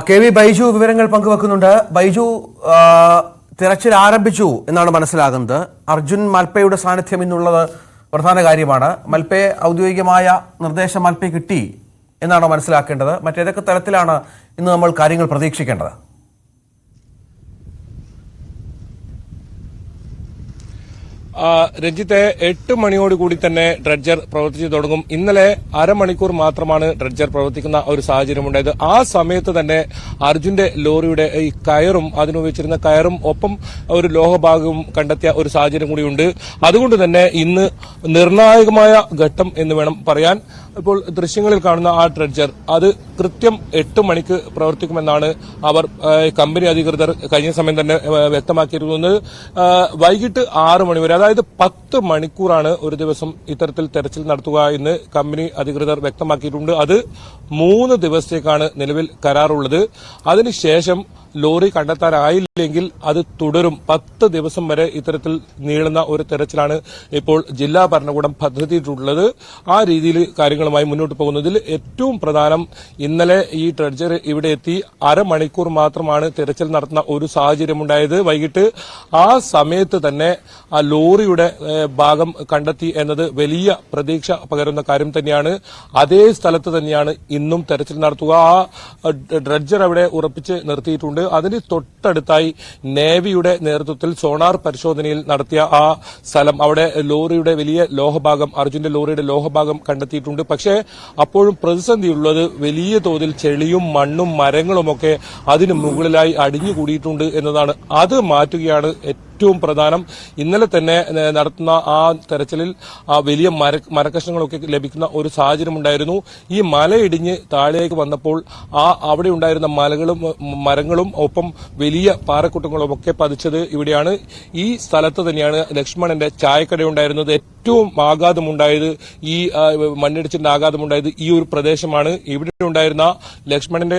K V Baiju വിവരങ്ങൾ പങ്കുവെക്കുന്നുണ്ട്. ബൈജു, തിരച്ചിൽ ആരംഭിച്ചു എന്നാണ് മനസ്സിലാകുന്നത്. അർജുൻ മൽപ്പയുടെ സാന്നിധ്യം ഇന്നുള്ളത് പ്രധാന കാര്യമാണ്. മൽപ്പയെ ഔദ്യോഗികമായ നിർദ്ദേശം മൽപ്പയെ കിട്ടി എന്നാണോ മനസ്സിലാക്കേണ്ടത്? മറ്റേതൊക്കെ തരത്തിലാണ് ഇന്ന് നമ്മൾ കാര്യങ്ങൾ പ്രതീക്ഷിക്കേണ്ടത്? രഞ്ജിത്തെ 8 മണിയോടുകൂടി തന്നെ ഡ്രഡ്ജർ പ്രവർത്തിച്ചു തുടങ്ങും. ഇന്നലെ അരമണിക്കൂർ മാത്രമാണ് ഡ്രഡ്ജർ പ്രവർത്തിക്കുന്ന ഒരു സാഹചര്യമുണ്ടായത്. ആ സമയത്ത് തന്നെ അർജുന്റെ ലോറിയുടെ ഈ കയറും അതിനുപയോഗിച്ചിരുന്ന കയറും ഒപ്പം ഒരു ലോഹഭാഗവും കണ്ടെത്തിയ ഒരു സാഹചര്യം കൂടിയുണ്ട്. അതുകൊണ്ട് തന്നെ ഇന്ന് നിർണായകമായ ഘട്ടം എന്ന് വേണം പറയാൻ. ഇപ്പോൾ ദൃശ്യങ്ങളിൽ കാണുന്ന ആ ഡ്രഡ്ജർ അത് കൃത്യം 8 മണിക്ക് പ്രവർത്തിക്കുമെന്നാണ് അവർ കമ്പനി അധികൃതർ കഴിഞ്ഞ സമയം തന്നെ വ്യക്തമാക്കിയിരുന്നത്. വൈകിട്ട് 6 മണിവരെ, അതായത് 10 മണിക്കൂറാണ് ഒരു ദിവസം ഇത്തരത്തിൽ തെരച്ചിൽ നടത്തുക എന്ന് കമ്പനി അധികൃതർ വ്യക്തമാക്കിയിട്ടുണ്ട്. അത് 3 ദിവസത്തേക്കാണ് നിലവിൽ കരാറുള്ളത്. അതിനുശേഷം ലോറി കണ്ടെത്താനായില്ലെങ്കിൽ അത് തുടരും. 10 ദിവസം വരെ ഇത്തരത്തിൽ നീളുന്ന ഒരു തെരച്ചിലാണ് ഇപ്പോൾ ജില്ലാ ഭരണകൂടം പദ്ധതിയിട്ടുള്ളത്. ആ രീതിയിൽ കാര്യങ്ങളുമായി മുന്നോട്ട് പോകുന്നതിൽ ഏറ്റവും പ്രധാനം, ഇന്നലെ ഈ ഡ്രഡ്ജർ ഇവിടെ എത്തി അരമണിക്കൂർ മാത്രമാണ് തെരച്ചിൽ നടത്തുന്ന ഒരു സാഹചര്യമുണ്ടായത്. വൈകിട്ട് ആ സമയത്ത് തന്നെ ആ ലോറിയുടെ ഭാഗം കണ്ടെത്തി എന്നത് വലിയ പ്രതീക്ഷ പകരുന്ന കാര്യം തന്നെയാണ്. അതേ സ്ഥലത്ത് തന്നെയാണ് ഇന്നും തെരച്ചിൽ നടത്തുക. ആ ഡ്രഡ്ജർ അവിടെ ഉറപ്പിച്ച് നിർത്തിയിട്ടുണ്ട്. അതിന് തൊട്ടടുത്തായി നേവിയുടെ നേതൃത്വത്തിൽ സോണാർ പരിശോധനയിൽ നടത്തിയ ആ സ്ഥലം, അവിടെ ലോറിയുടെ വലിയ ലോഹഭാഗം, അർജുന്റെ ലോറിയുടെ ലോഹഭാഗം കണ്ടെത്തിയിട്ടുണ്ട്. പക്ഷേ അപ്പോഴും പ്രതിസന്ധിയുള്ളത് വലിയ തോതിൽ ചെളിയും മണ്ണും മരങ്ങളുമൊക്കെ അതിന് മുകളിലായി അടിഞ്ഞുകൂടിയിട്ടുണ്ട് എന്നതാണ്. അത് മാറ്റുകയാണ് ഏറ്റവും പ്രധാനം. ഇന്നലെ തന്നെ നടത്തുന്ന ആ തെരച്ചിലിൽ വലിയ മരക്കഷ്ണങ്ങളൊക്കെ ലഭിക്കുന്ന ഒരു സാഹചര്യമുണ്ടായിരുന്നു. ഈ മലയിടിഞ്ഞ് താഴേക്ക് വന്നപ്പോൾ അവിടെ ഉണ്ടായിരുന്ന മരങ്ങളും ഒപ്പം വലിയ പാറക്കുട്ടങ്ങളും ഒക്കെ പതിച്ചത് ഇവിടെയാണ്. ഈ സ്ഥലത്ത് തന്നെയാണ് ലക്ഷ്മണന്റെ ചായക്കടയുണ്ടായിരുന്നത്. ഏറ്റവും ആഘാതമുണ്ടായത്, ഈ മണ്ണിടിച്ചിന്റെ ആഘാതമുണ്ടായത് ഈ ഒരു പ്രദേശമാണ്. ഇവിടെ ഉണ്ടായിരുന്ന ലക്ഷ്മണന്റെ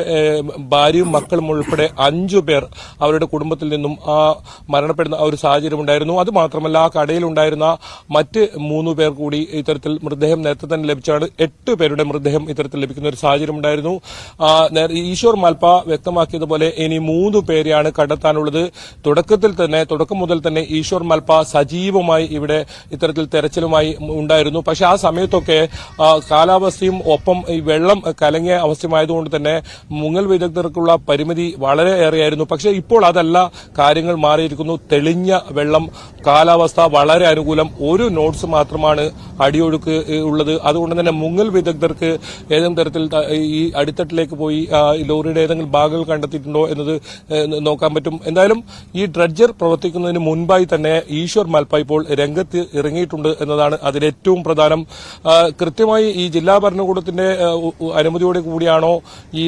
ഭാര്യയും മക്കളും ഉൾപ്പെടെ 5 പേർ അവരുടെ കുടുംബത്തിൽ നിന്നും മരണപ്പെടുന്ന ഒരു സാഹചര്യം ഉണ്ടായിരുന്നു. അത് മാത്രമല്ല, ആ കടയിലുണ്ടായിരുന്ന മറ്റ് 3 പേർ കൂടി ഇത്തരത്തിൽ മൃതദേഹം നേരത്തെ തന്നെ ലഭിച്ചാണ്. 8 പേരുടെ മൃതദേഹം ഇത്തരത്തിൽ ലഭിക്കുന്ന ഒരു സാഹചര്യം ഉണ്ടായിരുന്നു. ഈശ്വർ മൽപ്പ വ്യക്തമാക്കിയതുപോലെ ഇനി 3 പേരെയാണ് കണ്ടെത്താനുള്ളത്. തുടക്കം മുതൽ തന്നെ ഈശ്വർ മൽപ്പ സജീവമായി ഇവിടെ ഇത്തരത്തിൽ തെരച്ചിലുമായി ഉണ്ടായിരുന്നു. പക്ഷെ ആ സമയത്തൊക്കെ കാലാവസ്ഥയും ഒപ്പം ഈ വെള്ളം കലങ്ങിയ അവസ്ഥയുമായതുകൊണ്ട് തന്നെ മുങ്ങൽ വിദഗ്ധർക്കുള്ള പരിമിതി വളരെ ഏറെയായിരുന്നു. പക്ഷെ ഇപ്പോൾ അതല്ല, കാര്യങ്ങൾ മാറിയിരിക്കുന്നു. തെളിഞ്ഞ വെള്ളം, കാലാവസ്ഥ വളരെ അനുകൂലം. ഒരു നോട്ട്സ് മാത്രമാണ് അടിയൊഴുക്ക് ഉള്ളത്. അതുകൊണ്ട് തന്നെ മുങ്ങൽ വിദഗ്ധർക്ക് ഏതെങ്കിലും തരത്തിൽ ഈ അടിത്തട്ടിലേക്ക് പോയി ലോറിയുടെ ഏതെങ്കിലും ഭാഗങ്ങൾ കണ്ടെത്തിയിട്ടുണ്ടോ എന്നത് നോക്കാൻ പറ്റും. എന്തായാലും ഈ ഡ്രഡ്ജർ പ്രവർത്തിക്കുന്നതിന് മുൻപായി തന്നെ ഈശ്വർ മൽപ്പ ഇപ്പോൾ രംഗത്ത് ഇറങ്ങിയിട്ടുണ്ട് എന്നതാണ് അതിലേറ്റവും പ്രധാനം. കൃത്യമായി ഈ ജില്ലാ ഭരണകൂടത്തിന്റെ അനുമതിയോടെ കൂടിയാണോ ഈ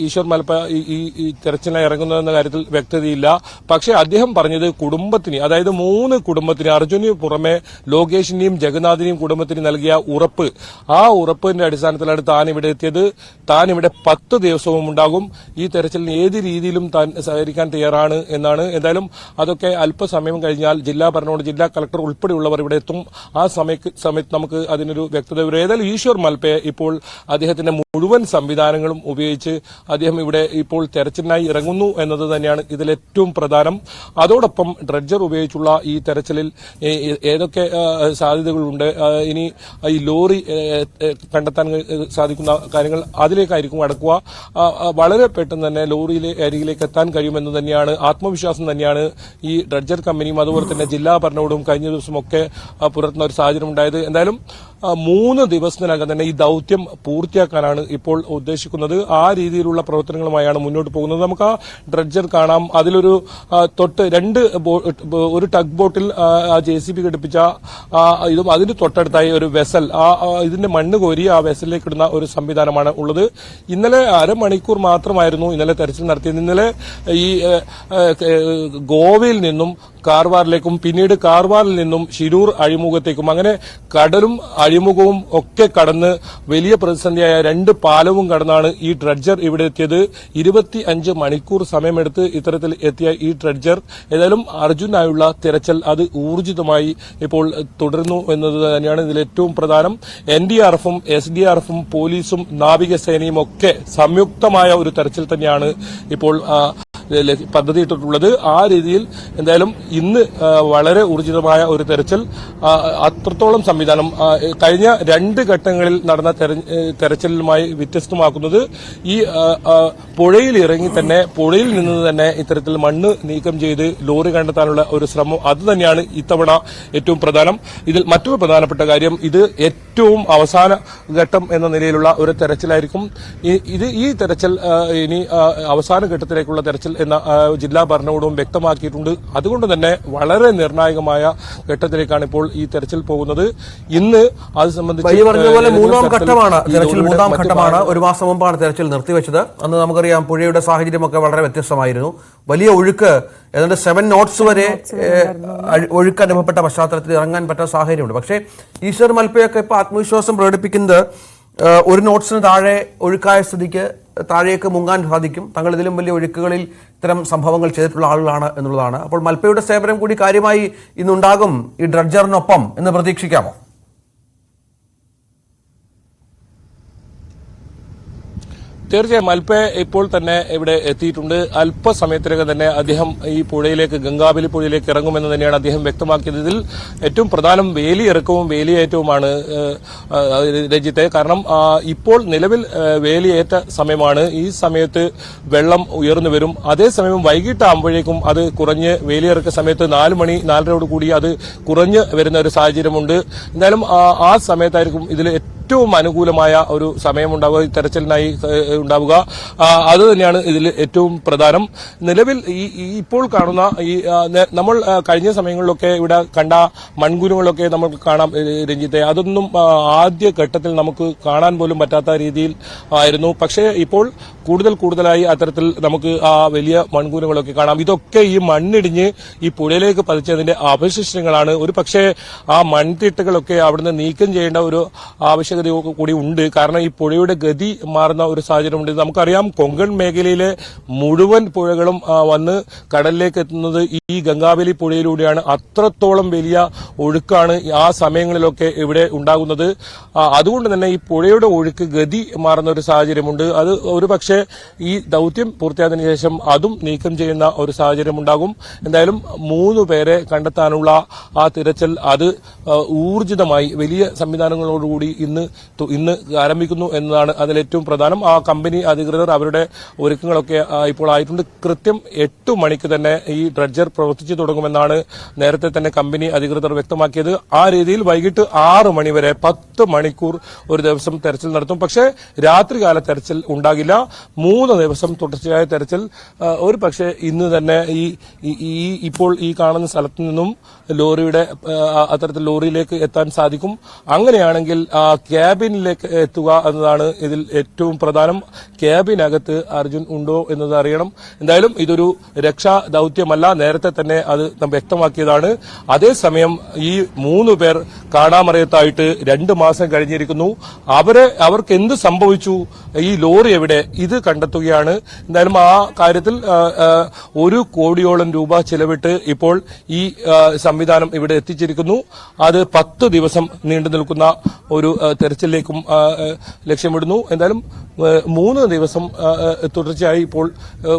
ഈശ്വർ മൽപ്പ ഈ തെരച്ചിലിനായി ഇറങ്ങുന്നതെന്ന കാര്യത്തിൽ വ്യക്തതയില്ല. പക്ഷേ അദ്ദേഹം പറഞ്ഞത് കുടുംബത്തിന്, അതായത് 3 കുടുംബത്തിന്, അർജുന് പുറമെ ലോകേഷിന്റെയും ജഗന്നാഥിന്റെയും കുടുംബത്തിന് നൽകിയ ഉറപ്പ്, ആ ഉറപ്പിന്റെ അടിസ്ഥാനത്തിലാണ് താൻ ഇവിടെ എത്തിയത്. താൻ ഇവിടെ 10 ദിവസവും ഉണ്ടാകും. ഈ തെരച്ചിലിന് ഏത് രീതിയിലും താൻ സഹകരിക്കാൻ തയ്യാറാണ് എന്നാണ്. എന്തായാലും അതൊക്കെ അല്പസമയം കഴിഞ്ഞാൽ ജില്ലാ ഭരണകൂടം, ജില്ലാ കളക്ടർ ഉൾപ്പെടെയുള്ളവർ ഇവിടെ എത്തും. ആ സമയത്ത് നമുക്ക് അതിനൊരു വ്യക്തത വരും. ഏതായാലും ഈശ്വർ മൽപ്പയെ ഇപ്പോൾ അദ്ദേഹത്തിന്റെ മുഴുവൻ സംവിധാനങ്ങളും ഉപയോഗിച്ച് അദ്ദേഹം ഇവിടെ ഇപ്പോൾ തെരച്ചിലിനായി ഇറങ്ങുന്നു എന്നത് തന്നെയാണ് ഇതിലേറ്റവും പ്രധാനം. അതോടൊപ്പം ഡ്രഡ്ജർ ഉപയോഗിച്ചുള്ള ഈ തെരച്ചിലിൽ ഏതൊക്കെ സാധ്യതകളുണ്ട്, ഇനി ഈ ലോറി കണ്ടെത്താൻ സാധിക്കുന്ന കാര്യങ്ങൾ, അതിലേക്കായിരിക്കും അടക്കുക. വളരെ പെട്ടെന്ന് തന്നെ ലോറിയിലെ അരികിലേക്ക് എത്താൻ കഴിയുമെന്ന് തന്നെയാണ് ആത്മവിശ്വാസം തന്നെയാണ് ഈ ഡ്രഡ്ജർ കമ്പനിയും അതുപോലെ തന്നെ ജില്ലാ ഭരണകൂടവും കഴിഞ്ഞ ദിവസമൊക്കെ പുലർത്തുന്ന ഒരു സാഹചര്യം ഉണ്ടായത്. എന്തായാലും 3 ദിവസത്തിനകം തന്നെ ഈ ദൌത്യം പൂർത്തിയാക്കാനാണ് ഇപ്പോൾ ഉദ്ദേശിക്കുന്നത്. ആ രീതിയിലുള്ള പ്രവർത്തനങ്ങളുമായാണ് മുന്നോട്ട് പോകുന്നത്. നമുക്ക് ആ ഡ്രഡ്ജർ കാണാം. അതിലൊരു ഒരു ടഗ് ബോട്ടിൽ JCB ഘടിപ്പിച്ച ഇതും അതിന് തൊട്ടടുത്തായി ഒരു വെസൽ, ഇതിന്റെ മണ്ണ് കോരി ആ വെസലിലേക്ക് ഇടുന്ന ഒരു സംവിധാനമാണ് ഉള്ളത്. ഇന്നലെ അരമണിക്കൂർ മാത്രമായിരുന്നു ഇന്നലെ തെരച്ചിൽ നടത്തിയത്. ഇന്നലെ ഈ ഗോവയിൽ നിന്നും കാർവാറിലേക്കും പിന്നീട് കാർവാറിൽ നിന്നും ശിരൂർ അഴിമുഖത്തേക്കും അങ്ങനെ കടലും അഴിമുഖവും ഒക്കെ കടന്ന് വലിയ പ്രതിസന്ധിയായ 2 പാലവും കടന്നാണ് ഈ ഡ്രഡ്ജർ ഇവിടെ എത്തിയത്. 25 മണിക്കൂർ സമയമെടുത്ത് ഇത്തരത്തിൽ എത്തിയ ഈ ഡ്രഡ്ജർ ഏതായാലും അർജുനായുള്ള തിരച്ചിൽ അത് ഊർജിതമായി ഇപ്പോൾ തുടരുന്നു എന്നത് തന്നെയാണ് ഇതിൽ ഏറ്റവും പ്രധാനം. NDRF-ഉം SDRF-ഉം പോലീസും നാവികസേനയും ഒക്കെ സംയുക്തമായ ഒരു തെരച്ചിൽ തന്നെയാണ് ഇപ്പോൾ പദ്ധതിയിട്ടിട്ടുള്ളത്. ആ രീതിയിൽ എന്തായാലും ഇന്ന് വളരെ ഊർജിതമായ ഒരു തെരച്ചിൽ, അത്രത്തോളം സംവിധാനം കഴിഞ്ഞ 2 ഘട്ടങ്ങളിൽ നടന്ന തെരച്ചിലുമായി വ്യത്യസ്തമാക്കുന്നത് ഈ പുഴയിൽ ഇറങ്ങി തന്നെ പുഴയിൽ നിന്ന് തന്നെ ഇത്തരത്തിൽ മണ്ണ് നീക്കം ചെയ്ത് ലോറി കണ്ടെത്താനുള്ള ഒരു ശ്രമം അത് തന്നെയാണ് ഇത്തവണ ഏറ്റവും പ്രധാനം. ഇതിൽ മറ്റൊരു പ്രധാനപ്പെട്ട കാര്യം ഇത് ഏറ്റവും അവസാന ഘട്ടം എന്ന നിലയിലുള്ള ഒരു തെരച്ചിലായിരിക്കും. ഈ തെരച്ചിൽ ഇനി അവസാന ഘട്ടത്തിലേക്കുള്ള തെരച്ചിൽ എന്ന ജില്ലാ ഭരണകൂടവും വ്യക്തമാക്കിയിട്ടുണ്ട്. അതുകൊണ്ട് തന്നെ വളരെ നിർണായകമായ ഘട്ടത്തിലേക്കാണ് ഇപ്പോൾ ഈ തെരച്ചിൽ പോകുന്നത്. ഇന്ന് അത് സംബന്ധിച്ച് പറഞ്ഞതുപോലെ 3ാം ഘട്ടമാണ് തെരച്ചിൽ. 3ാം ഘട്ടമാണ്. 1 മാസം മുമ്പാണ് തെരച്ചിൽ നിർത്തിവെച്ചത്. അന്ന് നമുക്കറിയാം പുഴയുടെ സാഹചര്യമൊക്കെ വളരെ വ്യത്യസ്തമായിരുന്നു. വലിയ ഒഴുക്ക്, ഏതാണ്ട് 7 knots വരെ ഒഴുക്ക് അനുഭവപ്പെട്ട പശ്ചാത്തലത്തിൽ ഇറങ്ങാൻ പറ്റുന്ന സാഹചര്യമുണ്ട്. പക്ഷേ ഈശ്വർ മൽപ്പയൊക്കെ ഇപ്പോൾ ആത്മവിശ്വാസം പ്രകടിപ്പിക്കുന്നത് 1 knots താഴെ ഒഴുക്കായ സ്ഥിതിക്ക് താഴേക്ക് മുങ്ങാൻ സാധിക്കും, തങ്ങൾ ഇതിലും വലിയ ഒഴുക്കുകളിൽ ഇത്തരം സംഭവങ്ങൾ ചെയ്തിട്ടുള്ള ആളുകളാണ് എന്നുള്ളതാണ്. അപ്പോൾ മൽപ്പയുടെ സേവനം കൂടി കാര്യമായി ഇന്നുണ്ടാകും ഈ ഡ്രഡ്ജറിനൊപ്പം എന്ന് പ്രതീക്ഷിക്കാമോ? തീർച്ചയായും മൽപ്പ ഇപ്പോൾ തന്നെ ഇവിടെ എത്തിയിട്ടുണ്ട്. അല്പസമയത്തിനകം തന്നെ അദ്ദേഹം ഈ പുഴയിലേക്ക്, ഗംഗാവലി പുഴയിലേക്ക് ഇറങ്ങുമെന്ന് തന്നെയാണ് അദ്ദേഹം വ്യക്തമാക്കിയത്. ഇതിൽ ഏറ്റവും പ്രധാനം വേലിയിറക്കവും വേലിയേറ്റവുമാണ് രഞ്ജിത്തെ. കാരണം ഇപ്പോൾ നിലവിൽ വേലിയേറ്റ സമയമാണ്. ഈ സമയത്ത് വെള്ളം ഉയർന്നു വരും. അതേസമയം വൈകിട്ടാകുമ്പോഴേക്കും അത് കുറഞ്ഞ് വേലിയിറക്ക സമയത്ത് 4 മണി 4:30 കൂടി അത് കുറഞ്ഞ് വരുന്ന ഒരു സാഹചര്യമുണ്ട്. എന്തായാലും ആ സമയത്തായിരിക്കും ഇതിൽ ഏറ്റവും അനുകൂലമായ ഒരു സമയമുണ്ടാവുക, തെരച്ചിലിനായി ഉണ്ടാവുക. അത് തന്നെയാണ് ഇതിൽ ഏറ്റവും പ്രധാനം. നിലവിൽ ഇപ്പോൾ കാണുന്ന നമ്മൾ കഴിഞ്ഞ സമയങ്ങളിലൊക്കെ ഇവിടെ കണ്ട മൺകുരുകളൊക്കെ നമുക്ക് കാണാം രഞ്ജിത്തെ. അതൊന്നും ആദ്യ ഘട്ടത്തിൽ നമുക്ക് കാണാൻ പോലും പറ്റാത്ത രീതിയിൽ ആയിരുന്നു. പക്ഷേ ഇപ്പോൾ കൂടുതലായി അത്തരത്തിൽ നമുക്ക് ആ വലിയ മൺകൂനകളൊക്കെ കാണാം. ഇതൊക്കെ ഈ മണ്ണിടിഞ്ഞ് ഈ പുഴയിലേക്ക് പതിച്ചതിന്റെ അവശിഷ്ടങ്ങളാണ്. ഒരു പക്ഷേ ആ മൺതിട്ടകളൊക്കെ അവിടുന്ന് നീക്കം ചെയ്യേണ്ട ഒരു ആവശ്യകത കൂടി ഉണ്ട്. കാരണം ഈ പുഴയുടെ ഗതി മാറുന്ന ഒരു സാഹചര്യമുണ്ട്. നമുക്കറിയാം കൊങ്കൺ മേഖലയിലെ മുഴുവൻ പുഴകളും വന്ന് കടലിലേക്ക് എത്തുന്നത് ഈ ഗംഗാവലി പുഴയിലൂടെയാണ്. അത്രത്തോളം വലിയ ഒഴുക്കാണ് ആ സമയങ്ങളിലൊക്കെ ഇവിടെ ഉണ്ടാകുന്നത്. അതുകൊണ്ട് തന്നെ ഈ പുഴയുടെ ഒഴുക്ക് ഗതി മാറുന്ന ഒരു സാഹചര്യമുണ്ട്. അത് ഒരു പക്ഷേ ഈ ദൌത്യം പൂർത്തിയായതിനു ശേഷം അതും നീക്കം ചെയ്യുന്ന ഒരു സാഹചര്യം ഉണ്ടാകും. എന്തായാലും 3 പേരെ കണ്ടെത്താനുള്ള ആ തിരച്ചിൽ അത് ഊർജിതമായി വലിയ സംവിധാനങ്ങളോടുകൂടി ഇന്ന് ആരംഭിക്കുന്നു എന്നതാണ് അതിലേറ്റവും പ്രധാനം. ആ കമ്പനി അധികൃതർ അവരുടെ ഒരുക്കങ്ങളൊക്കെ ഇപ്പോൾ ആയിട്ടുണ്ട്. കൃത്യം 8 മണിക്ക് തന്നെ ഈ ഡ്രഡ്ജർ പ്രവർത്തിച്ചു തുടങ്ങുമെന്നാണ് നേരത്തെ തന്നെ കമ്പനി അധികൃതർ വ്യക്തമാക്കിയത്. ആ രീതിയിൽ വൈകിട്ട് 6 മണി വരെ 10 മണിക്കൂർ ഒരു ദിവസം തെരച്ചിൽ നടത്തും. പക്ഷേ രാത്രികാല തെരച്ചിൽ ഉണ്ടാകില്ല. 3 ദിവസം തുടർച്ചയായ തെരച്ചിൽ. ഒരു പക്ഷേ ഇന്ന് തന്നെ ഇപ്പോൾ ഈ കാണുന്ന സ്ഥലത്ത് നിന്നും ലോറിയുടെ അത്തരത്തിൽ ലോറിയിലേക്ക് എത്താൻ സാധിക്കും. അങ്ങനെയാണെങ്കിൽ ക്യാബിനിലേക്ക് എത്തുക എന്നതാണ് ഇതിൽ ഏറ്റവും പ്രധാനം. ക്യാബിനകത്ത് അർജുൻ ഉണ്ടോ എന്നത് അറിയണം. എന്തായാലും ഇതൊരു രക്ഷാ ദൌത്യമല്ല, നേരത്തെ തന്നെ അത് വ്യക്തമാക്കിയതാണ്. അതേസമയം ഈ 3 പേർ കാണാമറയത്തായിട്ട് 2 മാസം കഴിഞ്ഞിരിക്കുന്നു. അവർക്ക് എന്ത് സംഭവിച്ചു, ഈ ലോറി എവിടെ, ഇത് കണ്ടെത്തുകയാണ്. എന്തായാലും ആ കാര്യത്തിൽ 1 കോടിയോളം രൂപ ചെലവിട്ട് ഇപ്പോൾ ഈ സംവിധാനം ഇവിടെ എത്തിച്ചിരിക്കുന്നു. അത് 10 ദിവസം നീണ്ടു നിൽക്കുന്ന ഒരു തെരച്ചിലേക്കും ലക്ഷ്യമിടുന്നു. എന്തായാലും 3 ദിവസം തുടർച്ചയായി ഇപ്പോൾ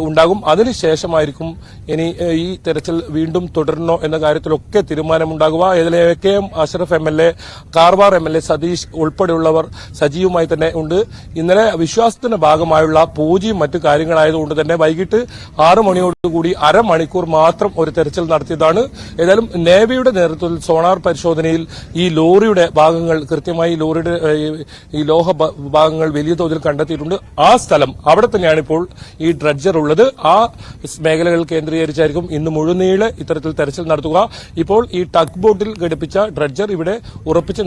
ഉണ്ടാകും. അതിനുശേഷമായിരിക്കും ഇനി ഈ തെരച്ചിൽ വീണ്ടും തുടരണോ എന്ന കാര്യത്തിലൊക്കെ തീരുമാനമുണ്ടാകുക. ഇതിലൊക്കെ അഷ്റഫ് MLA, കാർവാർ MLA സതീഷ് ഉൾപ്പെടെയുള്ളവർ സജീവമായി തന്നെ ഉണ്ട്. ഇന്നലെ വിശ്വാസത്തിന്റെ ഭാഗമായുള്ള പൂജയും മറ്റു കാര്യങ്ങളായതുകൊണ്ട് തന്നെ വൈകിട്ട് 6 മണിയോടുകൂടി അരമണിക്കൂർ മാത്രം ഒരു തെരച്ചിൽ നടത്തിയതാണ്. ഏതായാലും നേവിയുടെ നേതൃത്വത്തിൽ സോണാർ പരിശോധനയിൽ ഈ ലോറിയുടെ ഭാഗങ്ങൾ കൃത്യമായി ലോറിയുടെ ഈ ലോഹ ഭാഗങ്ങൾ വലിയ തോതിൽ കണ്ടെത്തിയിട്ടുണ്ട്. ആ സ്ഥലം അവിടെ തന്നെയാണ് ഇപ്പോൾ ഈ ഡ്രഡ്ജർ ഉള്ളത്. ആ മേഖലകൾ കേന്ദ്രീകരിച്ചായിരിക്കും ഇന്ന് മുഴുനീളെ ഇത്തരത്തിൽ തെരച്ചിൽ നടത്തുക. ഇപ്പോൾ ഈ ടഗ് ബോട്ടിൽ ഘടിപ്പിച്ച ഡ്രഡ്ജർ ഇവിടെ ഉറപ്പിച്ച്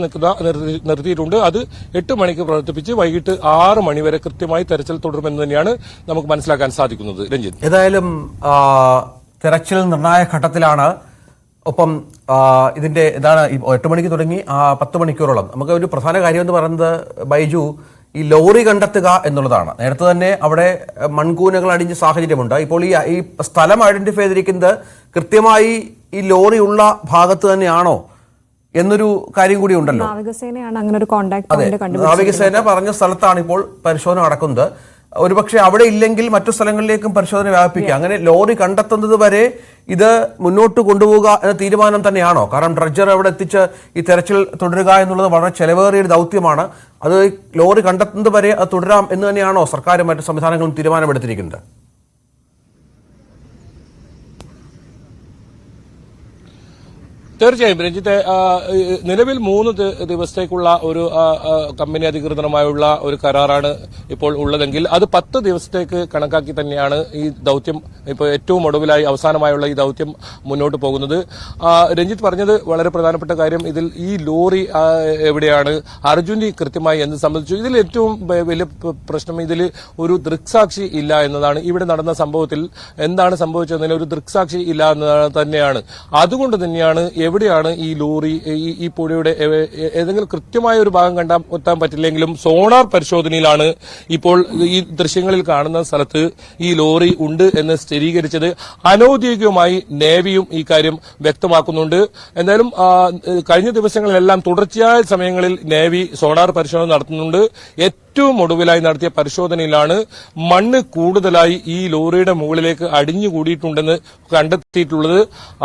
നിർത്തിയിട്ടുണ്ട്. അത് 8 മണിക്ക് പ്രവർത്തിപ്പിച്ച് വൈകിട്ട് 6 മണി വരെ കൃത്യമായി തെരച്ചിൽ തുടരുമെന്ന് തന്നെയാണ് നമുക്ക് മനസ്സിലാക്കാൻ സാധിക്കുന്നത്. രഞ്ജിത്ത്, ഏതായാലും തെരച്ചിൽ നിർണായക ഘട്ടത്തിലാണ്. ഒപ്പം ഇതിന്റെ എന്താണ് 8 മണിക്ക് തുടങ്ങി 10 മണിക്കൂറോളം നമുക്ക് ഒരു പ്രധാന കാര്യം എന്ന് പറയുന്നത് ബൈജു ഈ ലോറി കണ്ടെത്തുക എന്നുള്ളതാണ്. നേരത്തെ തന്നെ അവിടെ മൺകൂനകൾ അടിഞ്ഞ സാഹചര്യമുണ്ട്. ഇപ്പോൾ ഈ സ്ഥലം ഐഡന്റിഫൈ ചെയ്തിരിക്കുന്നത് കൃത്യമായി ഈ ലോറി ഉള്ള ഭാഗത്ത് തന്നെയാണോ എന്നൊരു കാര്യം കൂടി ഉണ്ടല്ലോ. നാവികസേനയാണ് അങ്ങനെ ഒരു കോൺടാക്ട് പോയിന്റ് കണ്ടുപിടിച്ചത്. നാവികസേന പറഞ്ഞ സ്ഥലത്താണ് ഇപ്പോൾ പരിശോധന നടക്കുന്നത്. ഒരുപക്ഷെ അവിടെ ഇല്ലെങ്കിൽ മറ്റു സ്ഥലങ്ങളിലേക്കും പരിശോധന വ്യാപിപ്പിക്കുക. അങ്ങനെ ലോറി കണ്ടെത്തുന്നത് വരെ ഇത് മുന്നോട്ട് കൊണ്ടുപോവുക എന്ന തീരുമാനം തന്നെയാണോ? കാരണം ഡ്രഡ്ജർ അവിടെ എത്തിച്ച് ഈ തെരച്ചിൽ തുടരുക എന്നുള്ളത് വളരെ ചെലവേറിയ ഒരു ദൗത്യമാണ്. അത് ലോറി കണ്ടെത്തുന്നത് വരെ അത് തുടരാം എന്ന് തന്നെയാണോ സർക്കാരും മറ്റു സംവിധാനങ്ങളും തീരുമാനമെടുത്തിരിക്കുന്നത്? തീർച്ചയായും രഞ്ജിത്തെ, നിലവിൽ 3 ദിവസത്തേക്കുള്ള ഒരു കമ്പനി അധികൃതരുമായുള്ള ഒരു കരാറാണ് ഇപ്പോൾ ഉള്ളതെങ്കിൽ അത് 10 ദിവസത്തേക്ക് കണക്കാക്കി തന്നെയാണ് ഈ ദൌത്യം ഇപ്പോൾ ഏറ്റവും ഒടുവിലായി അവസാനമായുള്ള ഈ ദൌത്യം മുന്നോട്ട് പോകുന്നത്. രഞ്ജിത്ത് പറഞ്ഞത് വളരെ പ്രധാനപ്പെട്ട കാര്യം, ഇതിൽ ഈ ലോറി എവിടെയാണ്, അർജുന്റെ കൃത്യമായി എന്ത് സംബന്ധിച്ചു. ഇതിൽ ഏറ്റവും വലിയ പ്രശ്നം ഇതിൽ ഒരു ദൃക്സാക്ഷി ഇല്ല എന്നതാണ്. ഇവിടെ നടന്ന സംഭവത്തിൽ എന്താണ് സംഭവിച്ചതിന് ഒരു ദൃക്സാക്ഷി ഇല്ല എന്നതാണ് തന്നെയാണ്. അതുകൊണ്ട് തന്നെയാണ് എവിടെയാണ് ഈ ലോറി ഈ പുഴയുടെ ഏതെങ്കിലും കൃത്യമായ ഒരു ഭാഗം കണ്ടെത്താൻ പറ്റില്ലെങ്കിലും സോണാർ പരിശോധനയിലാണ് ഇപ്പോൾ ഈ ദൃശ്യങ്ങളിൽ കാണുന്ന സ്ഥലത്ത് ഈ ലോറി ഉണ്ട് എന്ന് സ്ഥിരീകരിച്ചത്. അനൌദ്യോഗികമായി നേവിയും ഈ കാര്യം വ്യക്തമാക്കുന്നുണ്ട്. എന്തായാലും കഴിഞ്ഞ ദിവസങ്ങളിലെല്ലാം തുടർച്ചയായ സമയങ്ങളിൽ നേവി സോണാർ പരിശോധന നടത്തുന്നുണ്ട്. ഏറ്റവും ഒടുവിലായി നടത്തിയ പരിശോധനയിലാണ് മണ്ണ് കൂടുതലായി ഈ ലോറിയുടെ മുകളിലേക്ക് അടിഞ്ഞുകൂടിയിട്ടുണ്ടെന്ന് കണ്ടെത്തിയിട്ടുള്ളത്.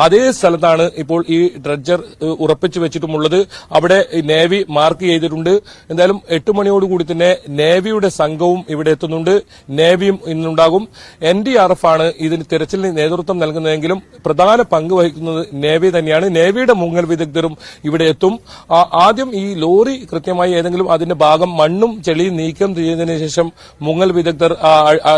അതേ സ്ഥലത്താണ് ഇപ്പോൾ ഈ ഡ്രഡ്ജർ ഉറപ്പിച്ചു വെച്ചിട്ടുമുള്ളത്. അവിടെ നേവി മാർക്ക് ചെയ്തിട്ടുണ്ട്. എന്തായാലും 8 മണിയോടുകൂടി തന്നെ നേവിയുടെ സംഘവും ഇവിടെ എത്തുന്നുണ്ട്. നേവിയും ഇന്നുണ്ടാകും. NDRF ആണ് ഇതിന് തിരച്ചിലിന് നേതൃത്വം നൽകുന്നതെങ്കിലും പ്രധാന പങ്ക് വഹിക്കുന്നത് നേവി തന്നെയാണ്. നേവിയുടെ മുങ്ങൽ വിദഗ്ധരും ഇവിടെ എത്തും. ആദ്യം ഈ ലോറി കൃത്യമായി ഏതെങ്കിലും അതിന്റെ ഭാഗം മണ്ണും ചെളിയും നീക്കം ചെയ്തതിനു ശേഷം മുങ്ങൽ വിദഗ്ധർ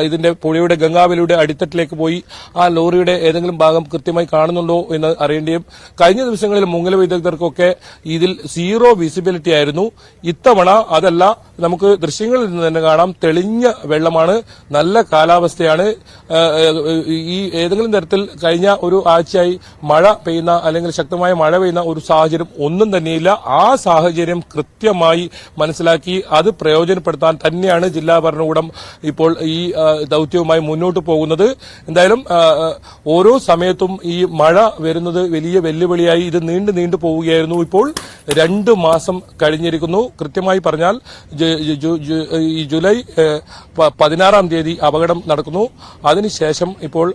ഇതിന്റെ പുഴയുടെ ഗംഗാവലിയുടെ അടിത്തട്ടിലേക്ക് പോയി ആ ലോറിയുടെ ഏതെങ്കിലും ഭാഗം കൃത്യമായി കാണുന്നുണ്ടോ എന്ന് അറിയേണ്ടിയും. കഴിഞ്ഞ ദിവസങ്ങളിൽ മുങ്ങൽ വിദഗ്ധർക്കൊക്കെ ഇതിൽ 0 വിസിബിലിറ്റി ആയിരുന്നു. ഇത്തവണ അതല്ല, നമുക്ക് ദൃശ്യങ്ങളിൽ നിന്ന് തന്നെ കാണാം, തെളിഞ്ഞ വെള്ളമാണ്, നല്ല കാലാവസ്ഥയാണ്. ഈ ഏതെങ്കിലും തരത്തിൽ കഴിഞ്ഞ ഒരു ആഴ്ചയായി മഴ പെയ്യുന്ന അല്ലെങ്കിൽ ശക്തമായ മഴ പെയ്യുന്ന ഒരു സാഹചര്യം ഒന്നും തന്നെയില്ല. ആ സാഹചര്യം കൃത്യമായി മനസ്സിലാക്കി അത് പ്രയോജനപ്പെടുത്താൻ തന്നെയാണ് ജില്ലാ ഭരണകൂടം ഇപ്പോൾ ഈ ദൌത്യവുമായി മുന്നോട്ട് പോകുന്നത്. എന്തായാലും ഓരോ സമയത്തും ഈ മഴ വരുന്നത് വലിയ വെല്ലുവിളിയായി ഇത് നീണ്ടു പോവുകയായിരുന്നു. ഇപ്പോൾ 2 മാസം കഴിഞ്ഞിരിക്കുന്നു. കൃത്യമായി പറഞ്ഞാൽ ഈ ജൂലൈ 16-ാം തീയതി അപകടം നടക്കുന്നു. അതിനുശേഷം ഇപ്പോൾ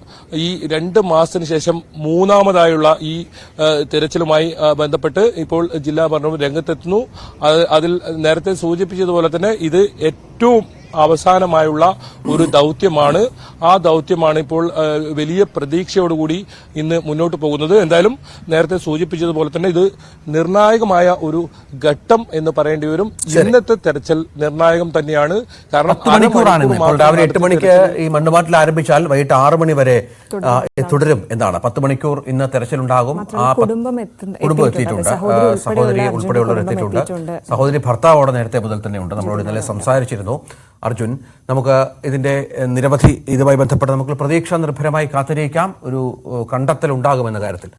ഈ 2 മാസത്തിന് ശേഷം മൂന്നാമതായുള്ള ഈ തിരച്ചിലുമായി ബന്ധപ്പെട്ട് ഇപ്പോൾ ജില്ലാ ഭരണകൂടം രംഗത്തെത്തുന്നു. അതിൽ നേരത്തെ സൂചിപ്പിച്ചതുപോലെ തന്നെ ഇത് ഏറ്റവും അവസാനമായുള്ള ഒരു ദൌത്യമാണ്. ആ ദൌത്യമാണ് ഇപ്പോൾ വലിയ പ്രതീക്ഷയോടുകൂടി ഇന്ന് മുന്നോട്ട് പോകുന്നത്. എന്തായാലും നേരത്തെ സൂചിപ്പിച്ചതുപോലെ തന്നെ ഇത് നിർണായകമായ ഒരു ഘട്ടം എന്ന് പറയേണ്ടി വരും. ഇന്നത്തെ തെരച്ചിൽ നിർണായകം തന്നെയാണ്. കാരണം 10 മണിക്കൂറാണ്. രാവിലെ 8 മണിക്ക് ഈ മണ്ണുമാറ്റിൽ ആരംഭിച്ചാൽ വൈകിട്ട് 6 മണി വരെ തുടരും എന്നാണ്. 10 മണിക്കൂർ ഇന്ന് തെരച്ചിലുണ്ടാകും. കുടുംബം എത്തിയിട്ടുണ്ട്. സഹോദരി ഉൾപ്പെടെയുള്ളവർ എത്തിയിട്ടുണ്ട്. സഹോദരി ഭർത്താവോടെ നേരത്തെ മുതൽ തന്നെ ഉണ്ട്. നമ്മളോട് ഇന്നലെ സംസാരിച്ചിരുന്നു. അർജുൻ, നമുക്ക് ഇതിന്റെ നിരവധി ഇതുമായി ബന്ധപ്പെട്ട് നമുക്ക് പ്രതീക്ഷ നിർഭരമായി കാത്തിരിക്കാം. ഒരു കണ്ടെത്തൽ ഉണ്ടാകുമെന്ന കാര്യത്തിൽ.